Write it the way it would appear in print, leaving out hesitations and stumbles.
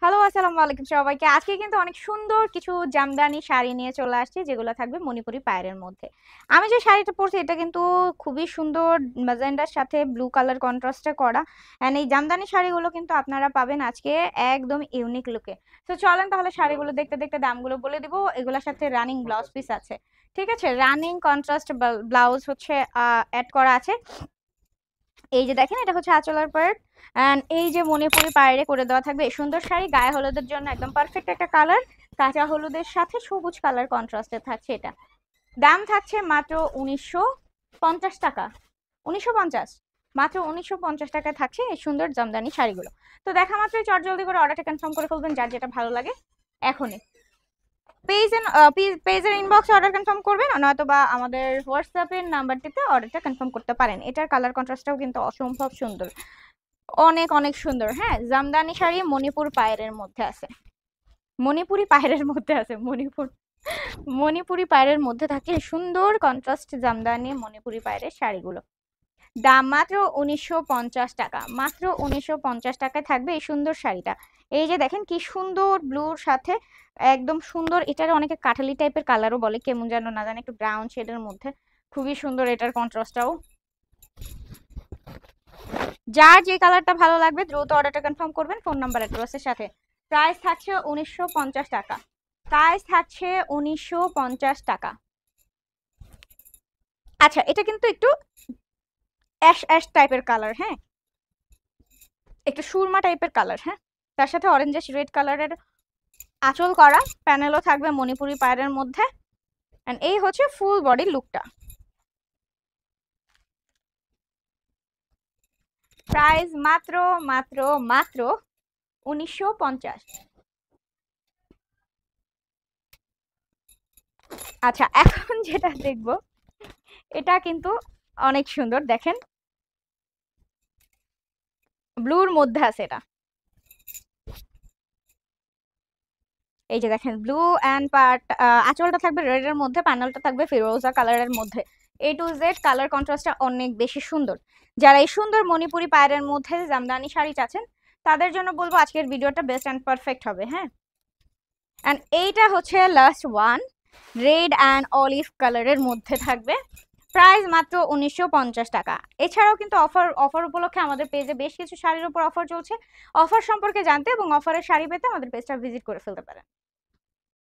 Hello, আসসালামু আলাইকুম সবাইকে। আজকে কিন্তু অনেক সুন্দর কিছু জামদানি শাড়ি নিয়ে চলে আসছি, যেগুলো থাকবে মণিপুরি পাড়ের মধ্যে। আমি যে শাড়িটা পরছি এটা কিন্তু খুবই সুন্দর, ম্যাজেন্ডার সাথে ব্লু কালার কন্ট্রাস্টে করা। এন্ড এই জামদানি শাড়িগুলো কিন্তু আপনারা পাবেন আজকে একদম ইউনিক লুকে। তো চলেন তাহলে শাড়িগুলো দেখতে দেখতে দামগুলো বলে দিব। এগুলোর সাথে রানিং ব্লাউজ পিস আছে, ঠিক আছে? রানিং কন্ট্রাস্ট ব্লাউজ হচ্ছে অ্যাড করা আছে। এই যে দেখেন, এটা হচ্ছে আঁচলের পার্ট। এন্ড এই যে মণিপুরি পাড়ে করে দেওয়া থাকবে এই সুন্দর শাড়ি, গায়ে হলুদের জন্য একদম পারফেক্ট একটা কালার। কাঁচা হলুদের সাথে সবুজ কালার কন্ট্রাস্টে থাকছে এটা। দাম থাকছে মাত্র 1950 টাকা। 1950, মাত্র 1950 টাকায় থাকছে এই সুন্দর জামদানি শাড়িগুলো। তো দেখা মাত্রই চটজলদি করে অর্ডারটা কনফার্ম করে ফেলবেন, যার যেটা ভালো লাগে এখনই। পেজের ইনবক্সে অর্ডার কনফার্ম করবেন, নয়তো বা আমাদের হোয়াটসঅ্যাপের নাম্বারটিতে অর্ডারটা কনফার্ম করতে পারেন। এটার কালার কন্ট্রাস্টটাও কিন্তু অসম্ভব সুন্দর, অনেক অনেক সুন্দর। হ্যাঁ, জামদানি শাড়ি মণিপুর পায়ের মধ্যে আছে, মণিপুরি পায়ের মধ্যে আছে, মণিপুরি পায়ের মধ্যে থাকে সুন্দর কন্ট্রাস্ট জামদানি মণিপুরি পায়ের শাড়িগুলো। দাম মাত্র 1950 টাকা, মাত্র 1950 টাকায় থাকবে এই সুন্দর শাড়িটা। এই যে দেখেন কি সুন্দর ব্লুর সাথে একদম সুন্দর, এটার অনেকে কাঠালি টাইপের কালারও বলে, কেমন যেন না জানি, একটু ব্রাউন শেডের মধ্যে। খুবই সুন্দর এটার কন্ট্রাস্টটাও। যার যে কালারটা ভালো লাগবে দ্রুত অর্ডারটা কনফার্ম করবেন ফোন নাম্বার অ্যাড্রেসের সাথে। প্রাইস থাকছে 1950 টাকা, প্রাইস থাকছে 1950 টাকা। আচ্ছা, এটা কিন্তু একটু অ্যাশ অ্যাশ টাইপের কালার, হ্যাঁ, একটু সুরমা টাইপের কালার। হ্যাঁ, তার সাথে অরেঞ্জিশ রেড কালারের আঁচল করা, প্যানেলও থাকবে মণিপুরি পাড়ের মধ্যে। এন্ড এই হচ্ছে ফুল বডি লুকটা। প্রাইস মাত্র মাত্র মাত্র 1950। আচ্ছা, এখন যেটা দেখবো এটা কিন্তু অনেক সুন্দর, দেখেন ব্লুর মধ্যে আছে এটা। এই যে দেখেন ব্লু অ্যান্ড পার্ট, আঁচলটা থাকবে রেড এর মধ্যে, প্যানেলটা থাকবে ফিরোজা কালারের মধ্যে। এ টু জেড কালার কন্ট্রাস্টটা অনেক বেশি সুন্দর। যারা এই সুন্দর মণিপুরি পায়ের মধ্যে জামদানি শাড়ি চাচ্ছেন তাদের জন্য বলবো আজকের ভিডিওটা বেস্ট অ্যান্ড পারফেক্ট হবে। হ্যাঁ, অ্যান্ড এইটা হচ্ছে last one, red and olive কালারের মধ্যে থাকবে। প্রাইস মাত্র 1950 টাকা। এছাড়াও কিন্তু অফার অফার উপলক্ষে আমাদের পেজে বেশ কিছু শাড়ির উপর অফার চলছে। অফার সম্পর্কে জানতে এবং অফারের শাড়ি পেতে আমাদের পেজটা ভিজিট করে ফেলতে পারেন।